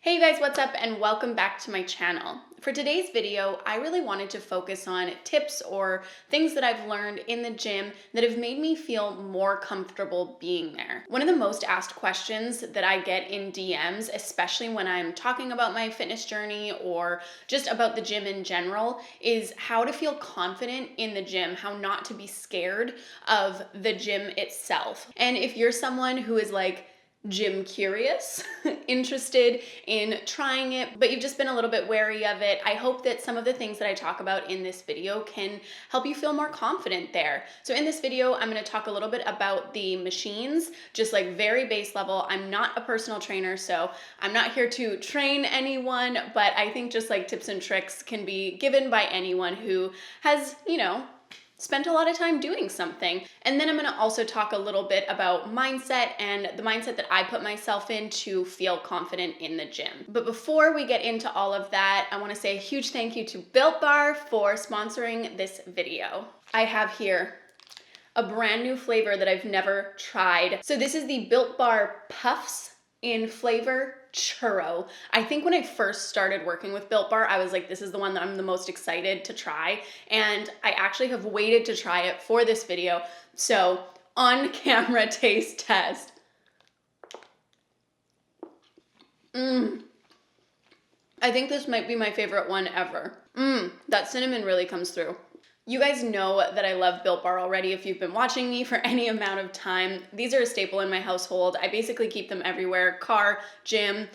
Hey you guys, what's up and welcome back to my channel. For today's video, I really wanted to focus on tips or things that I've learned in the gym that have made me feel more comfortable being there. One of the most asked questions that I get in DMs, especially when I'm talking about my fitness journey or just about the gym in general, is how to feel confident in the gym, how not to be scared of the gym itself. And if you're someone who is like, gym curious, interested in trying it, but you've just been a little bit wary of it, I hope that some of the things that I talk about in this video can help you feel more confident there. So in this video, I'm going to talk a little bit about the machines, just like very base level. I'm not a personal trainer, so I'm not here to train anyone, but I think just like tips and tricks can be given by anyone who has, spent a lot of time doing something. And then I'm going to also talk a little bit about mindset and the mindset that I put myself in to feel confident in the gym. But before we get into all of that, I want to say a huge thank you to Built Bar for sponsoring this video. I have here a brand new flavor that I've never tried. So this is the Built Bar Puffs in flavor churro. I think when I first started working with Built Bar, I was like, this is the one that I'm the most excited to try. And I actually have waited to try it for this video. So on camera taste test. I think this might be my favorite one ever. That cinnamon really comes through. You guys know that I love Built Bar already if you've been watching me for any amount of time. These are a staple in my household. I basically keep them everywhere: car, gym,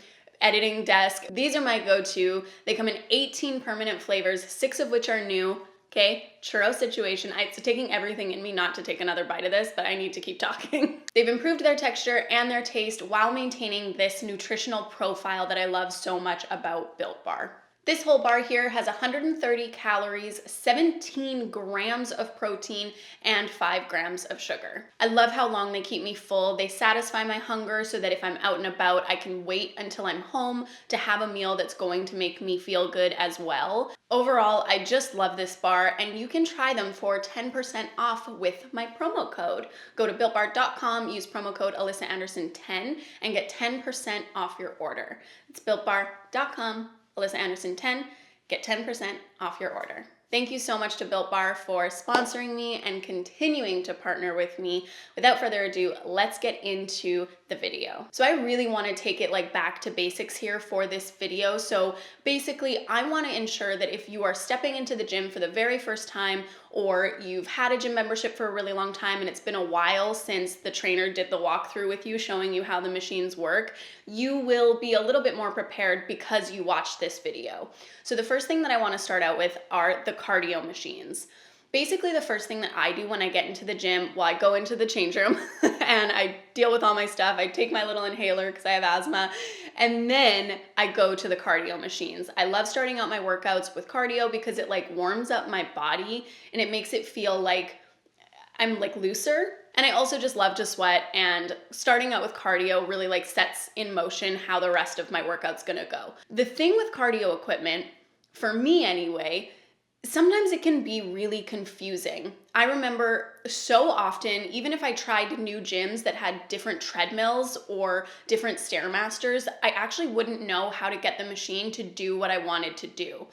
editing desk. These are my go-to. They come in 18 permanent flavors, 6 of which are new. Okay, churro situation. It's taking everything in me not to take another bite of this, but I need to keep talking. They've improved their texture and their taste while maintaining this nutritional profile that I love so much about Built Bar. This whole bar here has 130 calories, 17 grams of protein, and 5 grams of sugar. I love how long they keep me full. They satisfy my hunger so that if I'm out and about, I can wait until I'm home to have a meal that's going to make me feel good as well. Overall, I just love this bar, and you can try them for 10% off with my promo code. Go to builtbar.com, use promo code AlyssaAnderson10, and get 10% off your order. It's builtbar.com. Alyssa Anderson 10, get 10% off your order. Thank you so much to Built Bar for sponsoring me and continuing to partner with me. Without further ado, let's get into the video. So I really want to take it back to basics here for this video. So basically, I want to ensure that if you are stepping into the gym for the very first time, or you've had a gym membership for a really long time and it's been a while since the trainer did the walkthrough with you showing you how the machines work, you will be a little bit more prepared because you watched this video. So the first thing that I want to start out with are the cardio machines. Basically, the first thing that I do when I get into the gym, I go into the change room and I deal with all my stuff. I take my little inhaler because I have asthma, and then I go to the cardio machines. I love starting out my workouts with cardio because it warms up my body and it makes it feel like I'm looser. And I also just love to sweat, and starting out with cardio really sets in motion how the rest of my workout's gonna go. The thing with cardio equipment, for me anyway, sometimes it can be really confusing. I remember so often, even if I tried new gyms that had different treadmills or different Stairmasters, I actually wouldn't know how to get the machine to do what I wanted to do.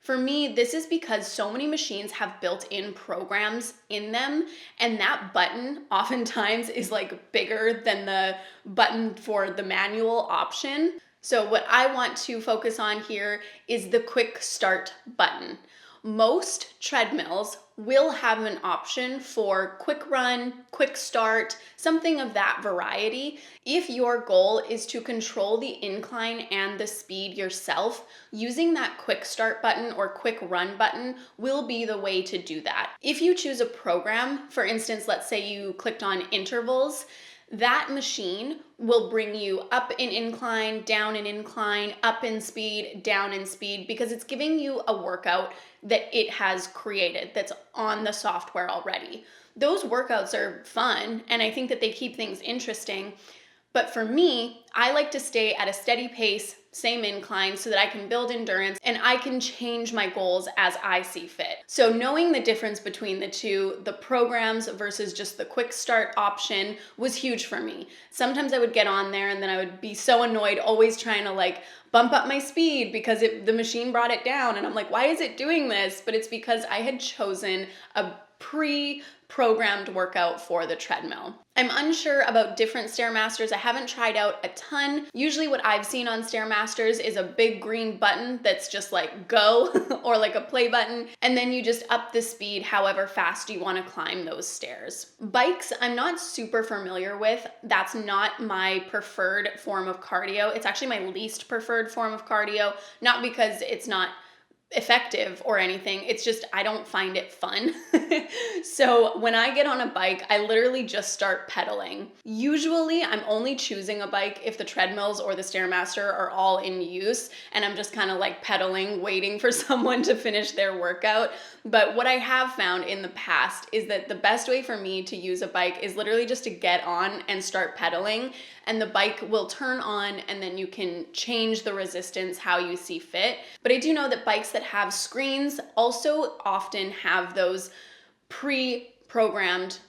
For me, this is because so many machines have built-in programs in them, and that button oftentimes is bigger than the button for the manual option. So what I want to focus on here is the quick start button. Most treadmills will have an option for quick run, quick start, something of that variety. If your goal is to control the incline and the speed yourself, using that quick start button or quick run button will be the way to do that. If you choose a program, for instance, let's say you clicked on intervals, that machine will bring you up in incline, down in incline, up in speed, down in speed, because it's giving you a workout that it has created that's on the software already. Those workouts are fun, and I think that they keep things interesting. But for me, I like to stay at a steady pace, same incline so that I can build endurance and I can change my goals as I see fit. So knowing the difference between the two, the programs versus just the quick start option, was huge for me. Sometimes I would get on there and then I would be so annoyed, always trying to like bump up my speed because the machine brought it down. And I'm like, why is it doing this? But it's because I had chosen a pre-programmed workout for the treadmill. I'm unsure about different Stairmasters. I haven't tried out a ton. Usually what I've seen on Stairmasters is a big green button that's just like go or like a play button, and then you just up the speed however fast you want to climb those stairs. Bikes, I'm not super familiar with. That's not my preferred form of cardio. It's actually my least preferred form of cardio, not because it's not effective or anything. It's just I don't find it fun. So when I get on a bike, I literally just start pedaling. Usually I'm only choosing a bike if the treadmills or the Stairmaster are all in use and I'm just kind of like pedaling, waiting for someone to finish their workout. But what I have found in the past is that the best way for me to use a bike is literally just to get on and start pedaling, and the bike will turn on and then you can change the resistance how you see fit. But I do know that bikes that have screens also often have those pre-programmed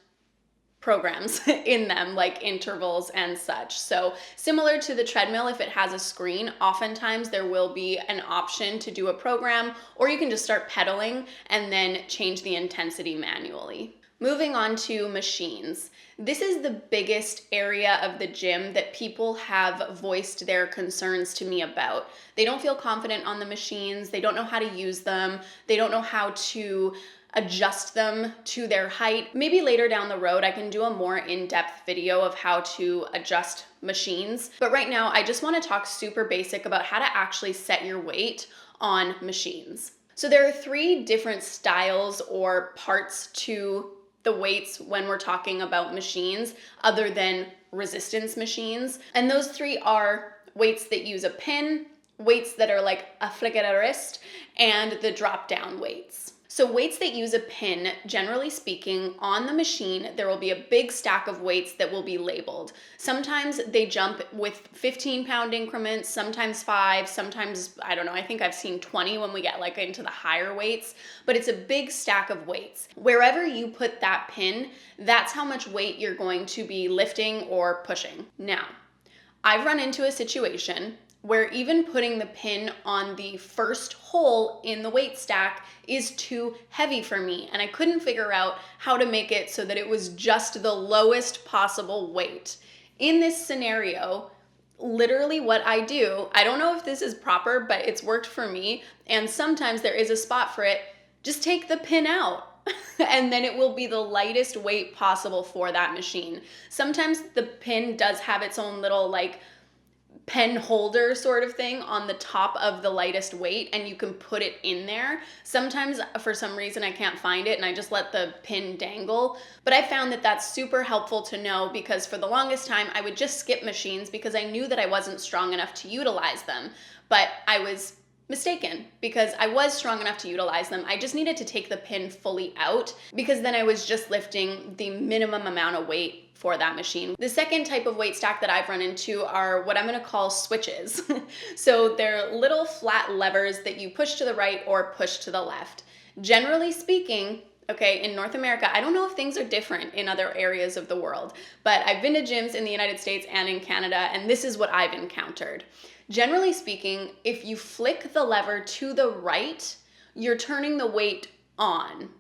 programs in them, like intervals and such. So similar to the treadmill, if it has a screen, oftentimes there will be an option to do a program, or you can just start pedaling and then change the intensity manually. Moving on to machines. This is the biggest area of the gym that people have voiced their concerns to me about. They don't feel confident on the machines. They don't know how to use them. They don't know how to adjust them to their height. Maybe later down the road, I can do a more in-depth video of how to adjust machines. But right now, I just want to talk super basic about how to actually set your weight on machines. So there are 3 different styles or parts to the weights when we're talking about machines other than resistance machines. And those 3 are weights that use a pin, weights that are like a flick at a wrist, and the drop down weights. So weights that use a pin, generally speaking, on the machine, there will be a big stack of weights that will be labeled. Sometimes they jump with 15-pound increments, sometimes 5, sometimes, I don't know, I think I've seen 20 when we get like into the higher weights, but it's a big stack of weights. Wherever you put that pin, that's how much weight you're going to be lifting or pushing. Now, I've run into a situation where even putting the pin on the first hole in the weight stack is too heavy for me, and I couldn't figure out how to make it so that it was just the lowest possible weight. In this scenario, literally what I do, I don't know if this is proper, but it's worked for me, and sometimes there is a spot for it, just take the pin out. And then it will be the lightest weight possible for that machine. Sometimes the pin does have its own little like pen holder sort of thing on the top of the lightest weight, and you can put it in there. Sometimes for some reason I can't find it and I just let the pin dangle, but I found that that's super helpful to know, because for the longest time I would just skip machines because I knew that I wasn't strong enough to utilize them. But I was mistaken, because I was strong enough to utilize them. I just needed to take the pin fully out, because then I was just lifting the minimum amount of weight for that machine. The second type of weight stack that I've run into are what I'm gonna call switches. So they're little flat levers that you push to the right or push to the left. Generally speaking, okay, in North America, I don't know if things are different in other areas of the world, but I've been to gyms in the United States and in Canada, and this is what I've encountered. Generally speaking, if you flick the lever to the right, you're turning the weight on.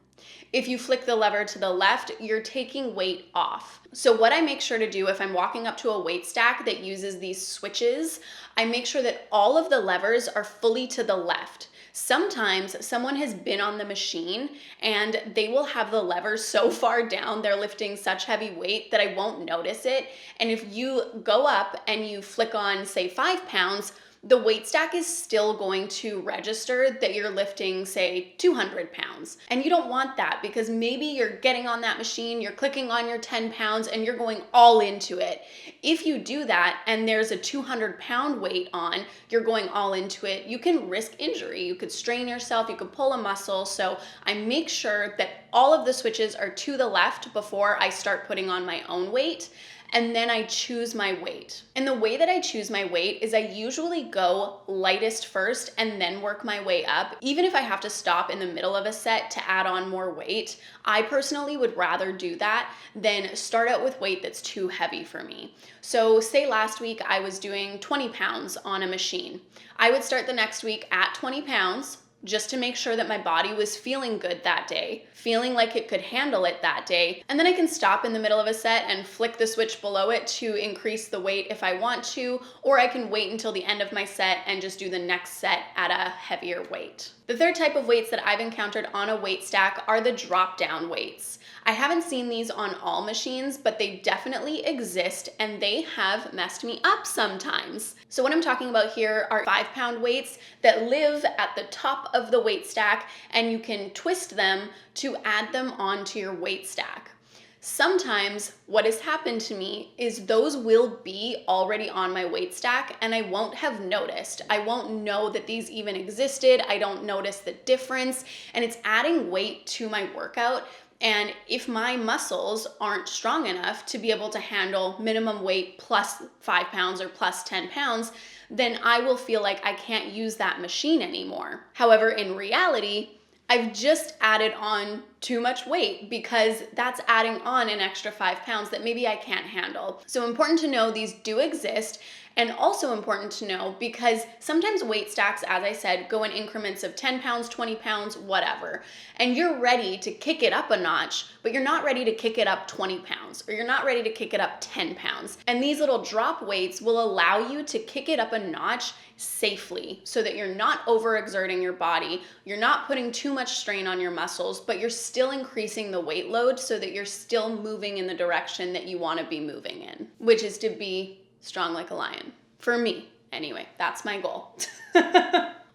If you flick the lever to the left, you're taking weight off. So what I make sure to do if I'm walking up to a weight stack that uses these switches, I make sure that all of the levers are fully to the left. Sometimes someone has been on the machine and they will have the levers so far down, they're lifting such heavy weight that I won't notice it. And if you go up and you flick on, say, 5 pounds, the weight stack is still going to register that you're lifting, say, 200 pounds. And you don't want that, because maybe you're getting on that machine, you're clicking on your 10 pounds and you're going all into it. If you do that and there's a 200-pound weight on, you're going all into it, you can risk injury. You could strain yourself, you could pull a muscle. So I make sure that all of the switches are to the left before I start putting on my own weight. and then I choose my weight. And the way that I choose my weight is I usually go lightest first and then work my way up. Even if I have to stop in the middle of a set to add on more weight, I personally would rather do that than start out with weight that's too heavy for me. So say last week I was doing 20 pounds on a machine. I would start the next week at 20 pounds, just to make sure that my body was feeling good that day, feeling like it could handle it that day. And then I can stop in the middle of a set and flick the switch below it to increase the weight if I want to, or I can wait until the end of my set and just do the next set at a heavier weight. The third type of weights that I've encountered on a weight stack are the drop down weights. I haven't seen these on all machines, but they definitely exist and they have messed me up sometimes. So what I'm talking about here are 5-pound weights that live at the top of the weight stack, and you can twist them to add them onto your weight stack. Sometimes what has happened to me is those will be already on my weight stack and I won't have noticed. I won't know that these even existed. I don't notice the difference, and it's adding weight to my workout. And if my muscles aren't strong enough to be able to handle minimum weight plus 5 pounds or plus 10 pounds, then I will feel like I can't use that machine anymore. However, in reality, I've just added on too much weight because that's adding on an extra 5 pounds that maybe I can't handle. So important to know these do exist, and also important to know because sometimes weight stacks, as I said, go in increments of 10 pounds, 20 pounds, whatever. And you're ready to kick it up a notch, but you're not ready to kick it up 20 pounds, or you're not ready to kick it up 10 pounds. And these little drop weights will allow you to kick it up a notch safely so that you're not overexerting your body, you're not putting too much strain on your muscles, but you're still increasing the weight load so that you're still moving in the direction that you want to be moving in, which is to be strong like a lion. For me, anyway, that's my goal.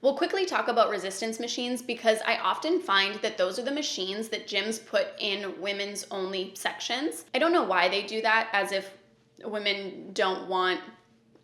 We'll quickly talk about resistance machines because I often find that those are the machines that gyms put in women's only sections. I don't know why they do that, as if women don't want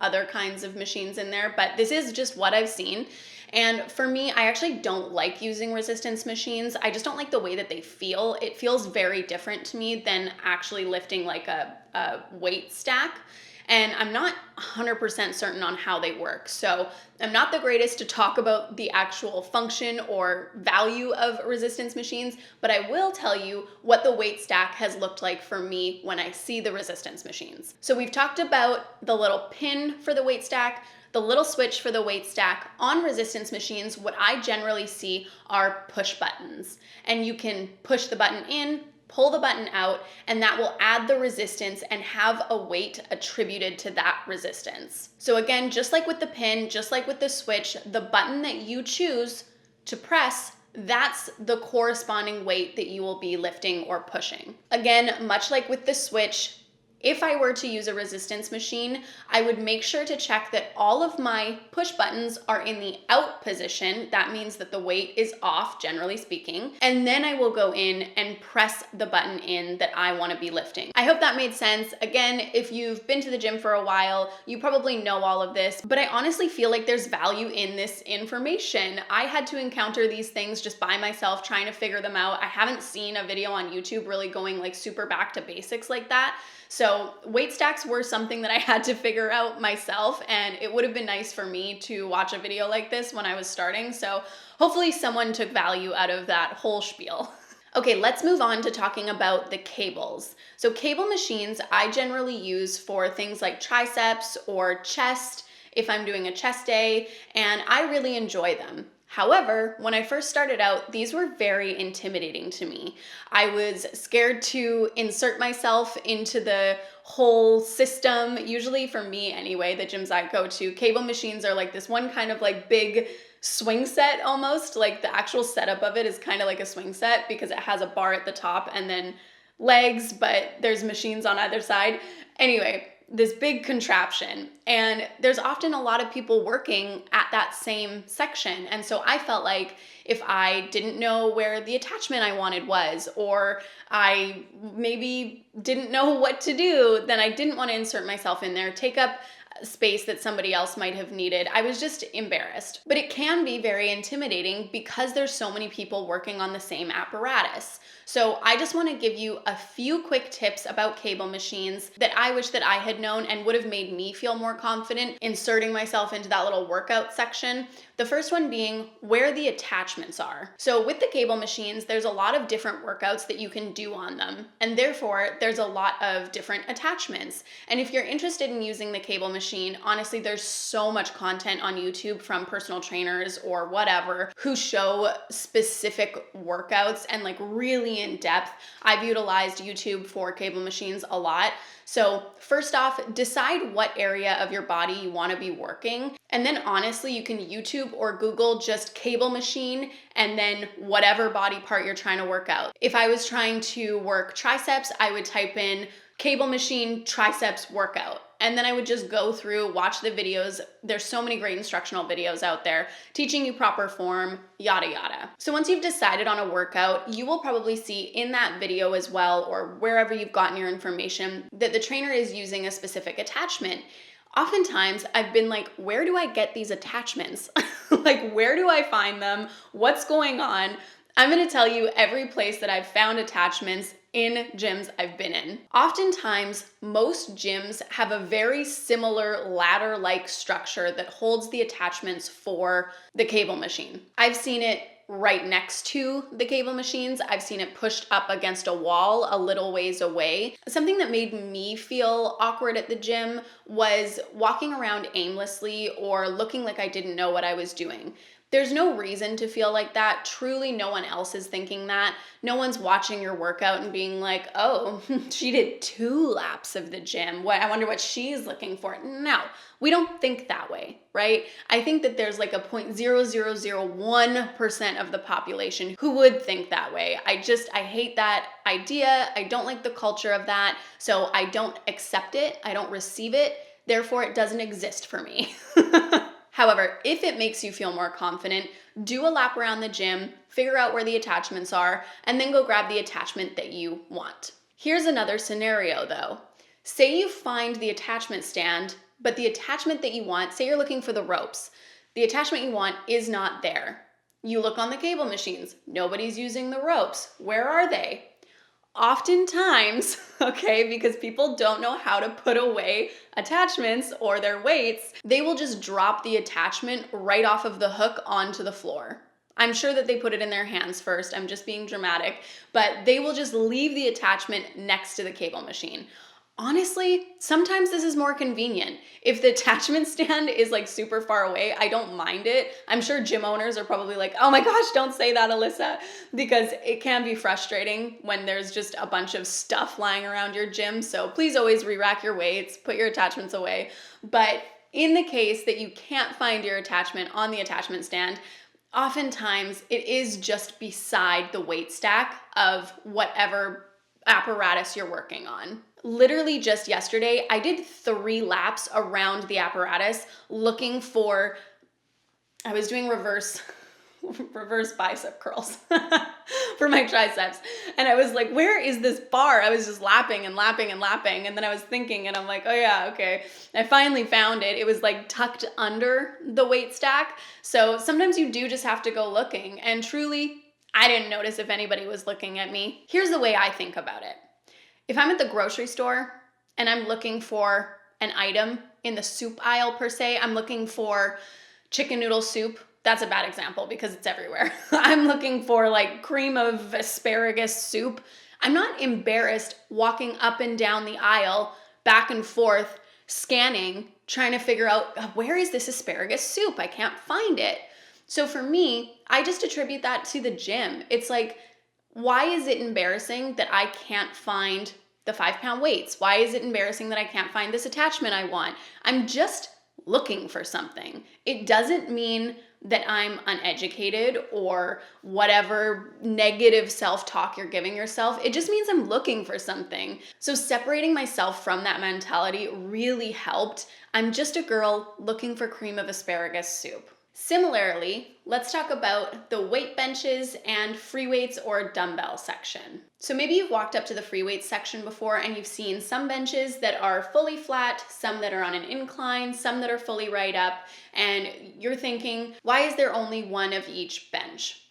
other kinds of machines in there, but this is just what I've seen. And for me, I actually don't like using resistance machines. I just don't like the way that they feel. It feels very different to me than actually lifting like a weight stack. And I'm not 100% certain on how they work. So I'm not the greatest to talk about the actual function or value of resistance machines, but I will tell you what the weight stack has looked like for me when I see the resistance machines. So we've talked about the little pin for the weight stack, the little switch for the weight stack. On resistance machines, what I generally see are push buttons. And you can push the button in, pull the button out, and that will add the resistance and have a weight attributed to that resistance. So again, just like with the pin, just like with the switch, the button that you choose to press, that's the corresponding weight that you will be lifting or pushing. Again, much like with the switch, if I were to use a resistance machine, I would make sure to check that all of my push buttons are in the out position. That means that the weight is off, generally speaking. And then I will go in and press the button in that I want to be lifting. I hope that made sense. Again, if you've been to the gym for a while, you probably know all of this, but I honestly feel like there's value in this information. I had to encounter these things just by myself, trying to figure them out. I haven't seen a video on YouTube really going like super back to basics like that. So weight stacks were something that I had to figure out myself, and it would have been nice for me to watch a video like this when I was starting. So hopefully someone took value out of that whole spiel. Okay, let's move on to talking about the cables. So cable machines I generally use for things like triceps or chest if I'm doing a chest day, and I really enjoy them. However, when I first started out, these were very intimidating to me. I was scared to insert myself into the whole system. Usually for me anyway, the gyms I go to, cable machines are like this one kind of like big swing set almost. Like the actual setup of it is kind of like a swing set because it has a bar at the top and then legs, but there's machines on either side. Anyway, this big contraption, and there's often a lot of people working at that same section. And so I felt like if I didn't know where the attachment I wanted was, or I maybe didn't know what to do, then I didn't want to insert myself in there, take up space that somebody else might have needed. I was just embarrassed. But it can be very intimidating because there's so many people working on the same apparatus. So I just want to give you a few quick tips about cable machines that I wish that I had known and would have made me feel more confident inserting myself into that little workout section. The first one being where the attachments are. So with the cable machines, there's a lot of different workouts that you can do on them, and therefore there's a lot of different attachments. And if you're interested in using the cable machine, honestly, there's so much content on YouTube from personal trainers or whatever who show specific workouts and like really in depth. I've utilized YouTube for cable machines a lot. So first off, decide what area of your body you want to be working. And then honestly, you can YouTube or Google just cable machine and then whatever body part you're trying to work out. If I was trying to work triceps, I would type in cable machine triceps workout. And then I would just go through, watch the videos. There's so many great instructional videos out there teaching you proper form, yada, yada. So once you've decided on a workout, you will probably see in that video as well, or wherever you've gotten your information, that the trainer is using a specific attachment. Oftentimes I've been like, where do I get these attachments? Like, where do I find them? What's going on? I'm gonna tell you every place that I've found attachments in gyms I've been in. Oftentimes, most gyms have a very similar ladder-like structure that holds the attachments for the cable machine. I've seen it right next to the cable machines. I've seen it pushed up against a wall a little ways away. Something that made me feel awkward at the gym was walking around aimlessly or looking like I didn't know what I was doing. There's no reason to feel like that. Truly, no one else is thinking that. No one's watching your workout and being like, oh, she did 2 laps of the gym. I wonder what she's looking for. No, we don't think that way, right? I think that there's like a 0.0001% of the population who would think that way. I hate that idea. I don't like the culture of that. So I don't accept it. I don't receive it. Therefore, it doesn't exist for me. However, if it makes you feel more confident, do a lap around the gym, figure out where the attachments are, and then go grab the attachment that you want. Here's another scenario though. Say you find the attachment stand, but the attachment that you want, say you're looking for the ropes, the attachment you want is not there. You look on the cable machines, nobody's using the ropes. Where are they? Oftentimes, okay, because people don't know how to put away attachments or their weights, they will just drop the attachment right off of the hook onto the floor. I'm sure that they put it in their hands first. I'm just being dramatic, but they will just leave the attachment next to the cable machine. Honestly, sometimes this is more convenient. If the attachment stand is like super far away, I don't mind it. I'm sure gym owners are probably like, oh my gosh, don't say that, Alyssa, because it can be frustrating when there's just a bunch of stuff lying around your gym. So please always re-rack your weights, put your attachments away. But in the case that you can't find your attachment on the attachment stand, oftentimes it is just beside the weight stack of whatever apparatus you're working on. Literally just yesterday, I did 3 laps around the apparatus looking for, I was doing reverse bicep curls for my triceps. And I was like, where is this bar? I was just lapping and lapping and lapping. And then I was thinking and I'm like, oh yeah, okay. I finally found it. It was like tucked under the weight stack. So sometimes you do just have to go looking. And truly, I didn't notice if anybody was looking at me. Here's the way I think about it. If I'm at the grocery store and I'm looking for an item in the soup aisle per se, I'm looking for chicken noodle soup. That's a bad example because it's everywhere. I'm looking for like cream of asparagus soup. I'm not embarrassed walking up and down the aisle, back and forth, scanning, trying to figure out where is this asparagus soup? I can't find it. So for me, I just attribute that to the gym. It's like, why is it embarrassing that I can't find the 5-pound weights? Why is it embarrassing that I can't find this attachment I want? I'm just looking for something. It doesn't mean that I'm uneducated or whatever negative self-talk you're giving yourself. It just means I'm looking for something. So separating myself from that mentality really helped. I'm just a girl looking for cream of asparagus soup. Similarly, let's talk about the weight benches and free weights or dumbbell section. So maybe you've walked up to the free weights section before and you've seen some benches that are fully flat, some that are on an incline, some that are fully right up, and you're thinking, why is there only one of each bench?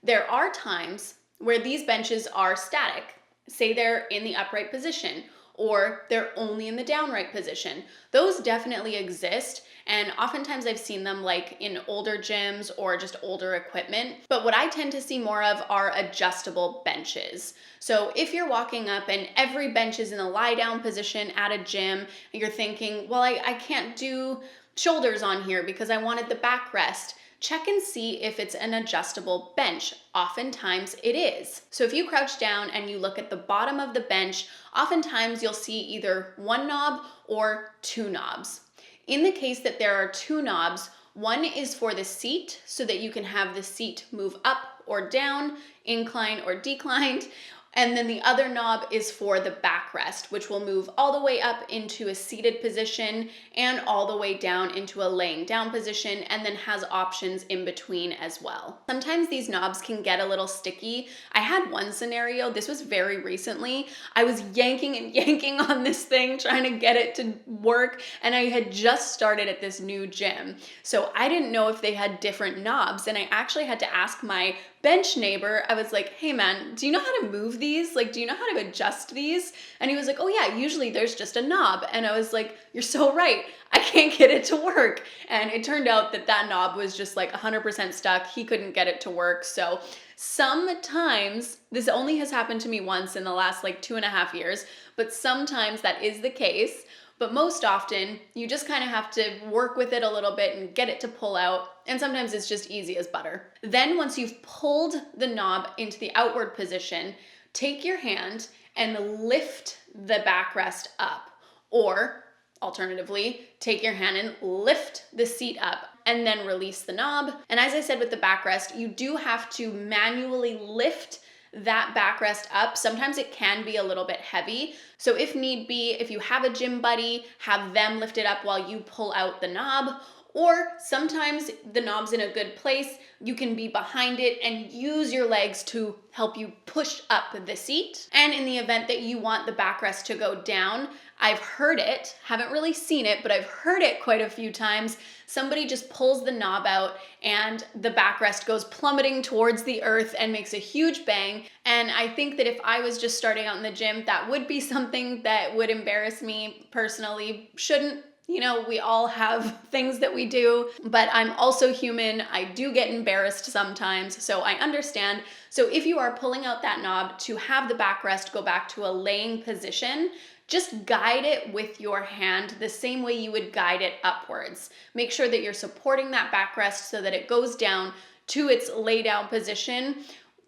There are times where these benches are static. Say they're in the upright position, or they're only in the downright position. Those definitely exist, and oftentimes I've seen them like in older gyms or just older equipment. But what I tend to see more of are adjustable benches. So if you're walking up and every bench is in a lie down position at a gym, and you're thinking, well, I can't do shoulders on here because I wanted the backrest. Check and see if it's an adjustable bench. Oftentimes it is. So if you crouch down and you look at the bottom of the bench, oftentimes you'll see either one knob or two knobs. In the case that there are two knobs, one is for the seat so that you can have the seat move up or down, incline or declined. And then the other knob is for the backrest, which will move all the way up into a seated position and all the way down into a laying down position, and then has options in between as well. Sometimes these knobs can get a little sticky. I had one scenario, this was very recently. I was yanking and yanking on this thing, trying to get it to work, and I had just started at this new gym. So I didn't know if they had different knobs, and I actually had to ask my bench neighbor. I was like, hey man, do you know how to move these? Like, do you know how to adjust these? And he was like, oh yeah, usually there's just a knob. And I was like, you're so right. I can't get it to work. And it turned out that that knob was just like 100% stuck. He couldn't get it to work. So sometimes, this only has happened to me once in the last like 2.5 years, but sometimes that is the case. But most often, you just kind of have to work with it a little bit and get it to pull out. And sometimes it's just easy as butter. Then once you've pulled the knob into the outward position, take your hand and lift the backrest up. Or alternatively, take your hand and lift the seat up and then release the knob. And as I said with the backrest, you do have to manually lift that backrest up. Sometimes it can be a little bit heavy. So if need be, if you have a gym buddy, have them lift it up while you pull out the knob. Or sometimes the knob's in a good place, you can be behind it and use your legs to help you push up the seat. And in the event that you want the backrest to go down, I've heard it, haven't really seen it, but I've heard it quite a few times. Somebody just pulls the knob out and the backrest goes plummeting towards the earth and makes a huge bang. And I think that if I was just starting out in the gym, that would be something that would embarrass me personally. Shouldn't. You know, we all have things that we do, but I'm also human. I do get embarrassed sometimes, so I understand. So if you are pulling out that knob to have the backrest go back to a laying position, just guide it with your hand the same way you would guide it upwards. Make sure that you're supporting that backrest so that it goes down to its lay down position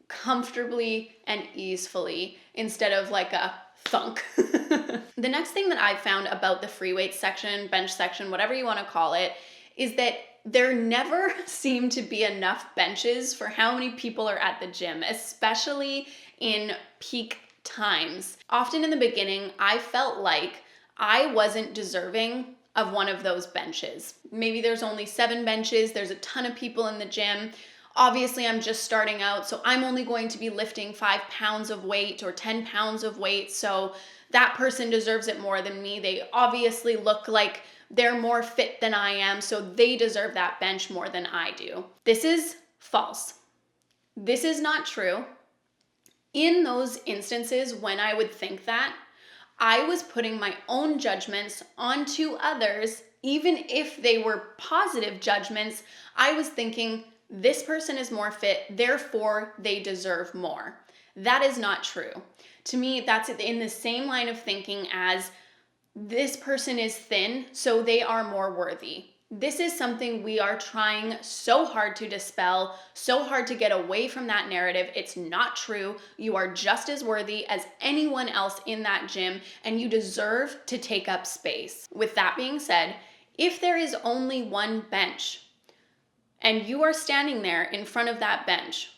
comfortably and easily instead of like a thunk. The next thing that I've found about the free weights section, bench section, whatever you want to call it, is that there never seem to be enough benches for how many people are at the gym, especially in peak times. Often in the beginning, I felt like I wasn't deserving of one of those benches. Maybe there's only 7 benches, there's a ton of people in the gym. Obviously, I'm just starting out, so I'm only going to be lifting 5 pounds of weight or 10 pounds of weight, so that person deserves it more than me. They obviously look like they're more fit than I am, so they deserve that bench more than I do. This is false. This is not true. In those instances when I would think that, I was putting my own judgments onto others. Even if they were positive judgments, I was thinking, this person is more fit, therefore they deserve more. That is not true. To me, that's in the same line of thinking as this person is thin, so they are more worthy. This is something we are trying so hard to dispel, so hard to get away from that narrative. It's not true. You are just as worthy as anyone else in that gym, and you deserve to take up space. With that being said, if there is only one bench, and you are standing there in front of that bench,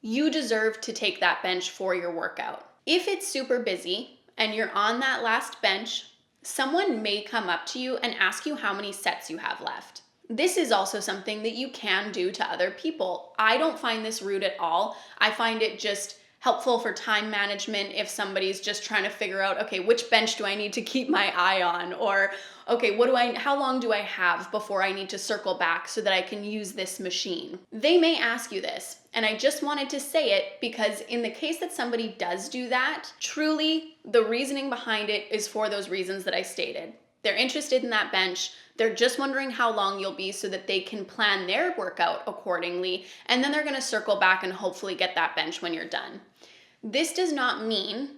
you deserve to take that bench for your workout. If it's super busy and you're on that last bench, someone may come up to you and ask you how many sets you have left. This is also something that you can do to other people. I don't find this rude at all. I find it just helpful for time management if somebody's just trying to figure out, okay, which bench do I need to keep my eye on? Or, okay, how long do I have before I need to circle back so that I can use this machine? They may ask you this, and I just wanted to say it because in the case that somebody does do that, truly the reasoning behind it is for those reasons that I stated. They're interested in that bench. They're just wondering how long you'll be so that they can plan their workout accordingly, and then they're gonna circle back and hopefully get that bench when you're done. This does not mean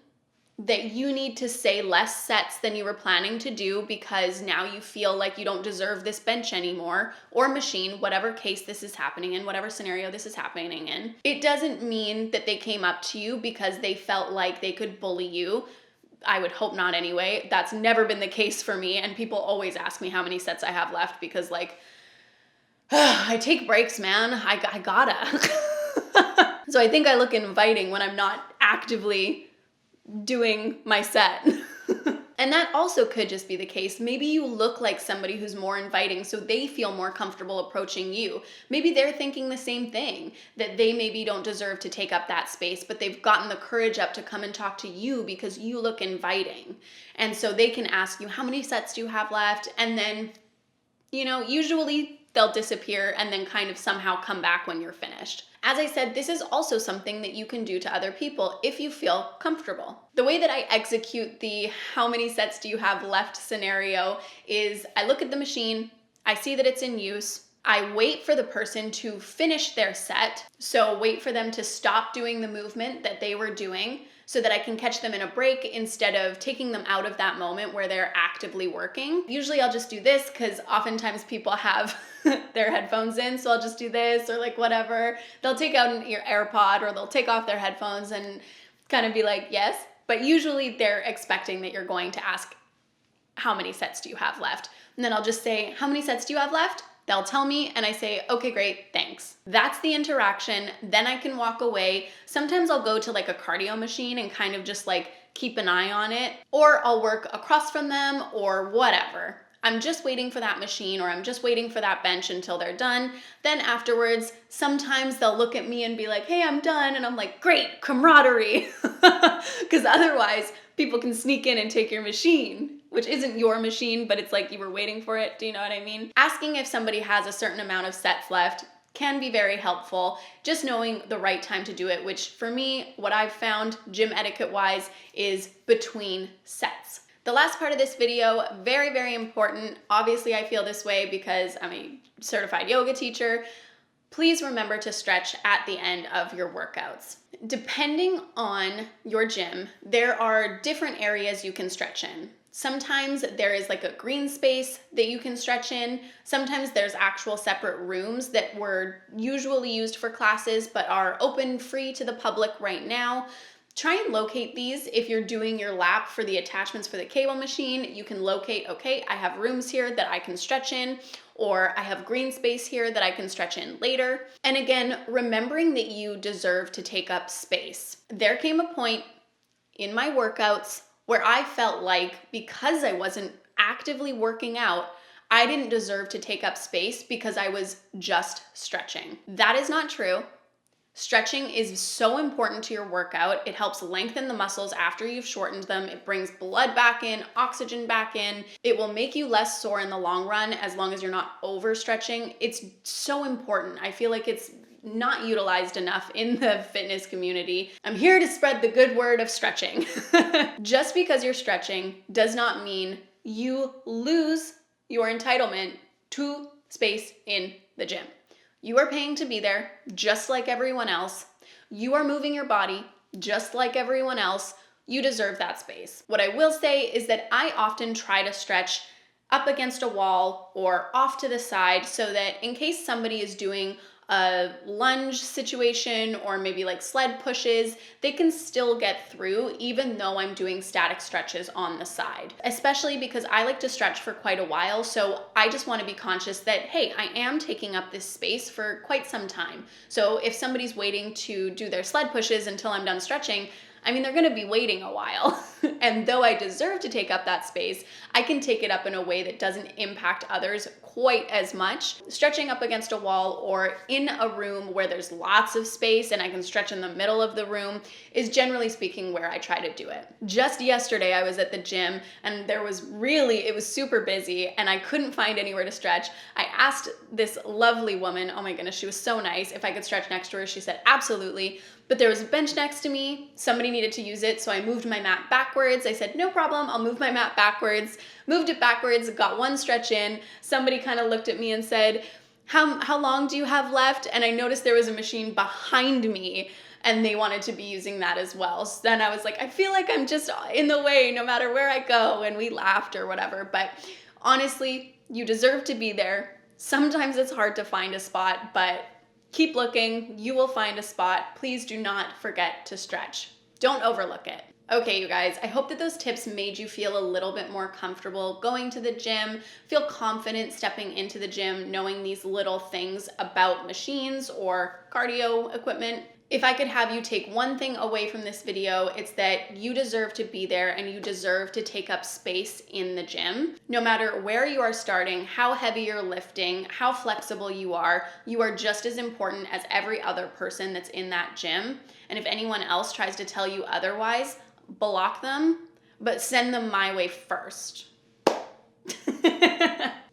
that you need to say less sets than you were planning to do because now you feel like you don't deserve this bench anymore, or machine, whatever case this is happening in, whatever scenario this is happening in. It doesn't mean that they came up to you because they felt like they could bully you. I would hope not anyway. That's never been the case for me, and people always ask me how many sets I have left because I take breaks, man. I gotta. So I think I look inviting when I'm not actively doing my set. And that also could just be the case. Maybe you look like somebody who's more inviting so they feel more comfortable approaching you. Maybe they're thinking the same thing, that they maybe don't deserve to take up that space, but they've gotten the courage up to come and talk to you because you look inviting. And so they can ask you, how many sets do you have left? And then, usually they'll disappear and then kind of somehow come back when you're finished. As I said, this is also something that you can do to other people if you feel comfortable. The way that I execute the how many sets do you have left scenario is I look at the machine, I see that it's in use, I wait for the person to finish their set, so wait for them to stop doing the movement that they were doing so that I can catch them in a break instead of taking them out of that moment where they're actively working. Usually I'll just do this because oftentimes people have their headphones in, so I'll just do this or whatever. They'll take out an AirPod or they'll take off their headphones and kind of be like, yes. But usually they're expecting that you're going to ask, how many sets do you have left? And then I'll just say, how many sets do you have left? They'll tell me and I say, okay, great, thanks. That's the interaction. Then I can walk away. Sometimes I'll go to a cardio machine and kind of just keep an eye on it, or I'll work across from them or whatever. I'm just waiting for that machine or I'm just waiting for that bench until they're done. Then afterwards, sometimes they'll look at me and be like, hey, I'm done. And I'm like, great, camaraderie. Because otherwise people can sneak in and take your machine, which isn't your machine, but it's like you were waiting for it. Do you know what I mean? Asking if somebody has a certain amount of sets left can be very helpful. Just knowing the right time to do it, which for me, what I've found gym etiquette wise is between sets. The last part of this video, very, very important. Obviously, I feel this way because I'm a certified yoga teacher. Please remember to stretch at the end of your workouts. Depending on your gym, there are different areas you can stretch in. Sometimes there is a green space that you can stretch in. Sometimes there's actual separate rooms that were usually used for classes but are open free to the public right now. Try and locate these. If you're doing your lap for the attachments for the cable machine, you can locate, okay, I have rooms here that I can stretch in, or I have green space here that I can stretch in later. And again, remembering that you deserve to take up space. There came a point in my workouts where I felt like because I wasn't actively working out, I didn't deserve to take up space because I was just stretching. That is not true. Stretching is so important to your workout. It helps lengthen the muscles after you've shortened them. It brings blood back in, oxygen back in. It will make you less sore in the long run as long as you're not overstretching. It's so important. I feel like it's not utilized enough in the fitness community. I'm here to spread the good word of stretching. Just because you're stretching does not mean you lose your entitlement to space in the gym. You are paying to be there just like everyone else. You are moving your body just like everyone else. You deserve that space. What I will say is that I often try to stretch up against a wall or off to the side so that in case somebody is doing a lunge situation or maybe sled pushes, they can still get through even though I'm doing static stretches on the side. Especially because I like to stretch for quite a while, so I just want to be conscious that, hey, I am taking up this space for quite some time. So if somebody's waiting to do their sled pushes until I'm done stretching, I mean, they're gonna be waiting a while. And though I deserve to take up that space, I can take it up in a way that doesn't impact others quite as much. Stretching up against a wall or in a room where there's lots of space and I can stretch in the middle of the room is generally speaking where I try to do it. Just yesterday, I was at the gym and it was super busy and I couldn't find anywhere to stretch. I asked this lovely woman, oh my goodness, she was so nice, if I could stretch next to her. She said, absolutely. But there was a bench next to me. Somebody needed to use it, so I moved my mat backwards. I said, no problem, I'll move my mat backwards. Moved it backwards, got one stretch in. Somebody kind of looked at me and said, how long do you have left? And I noticed there was a machine behind me and they wanted to be using that as well. So then I was like, I feel like I'm just in the way no matter where I go, and we laughed or whatever. But honestly, you deserve to be there. Sometimes it's hard to find a spot, but keep looking, you will find a spot. Please do not forget to stretch. Don't overlook it. Okay, you guys, I hope that those tips made you feel a little bit more comfortable going to the gym, feel confident stepping into the gym, knowing these little things about machines or cardio equipment. If I could have you take one thing away from this video, it's that you deserve to be there and you deserve to take up space in the gym. No matter where you are starting, how heavy you're lifting, how flexible you are just as important as every other person that's in that gym. And if anyone else tries to tell you otherwise, block them, but send them my way first.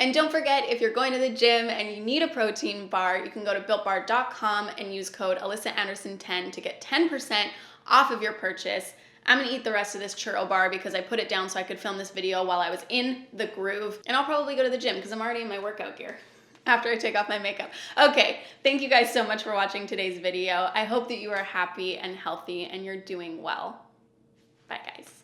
And don't forget, if you're going to the gym and you need a protein bar, you can go to builtbar.com and use code AlyssaAnderson10 to get 10% off of your purchase. I'm gonna eat the rest of this churro bar because I put it down so I could film this video while I was in the groove. And I'll probably go to the gym because I'm already in my workout gear after I take off my makeup. Okay, thank you guys so much for watching today's video. I hope that you are happy and healthy and you're doing well. Bye, guys.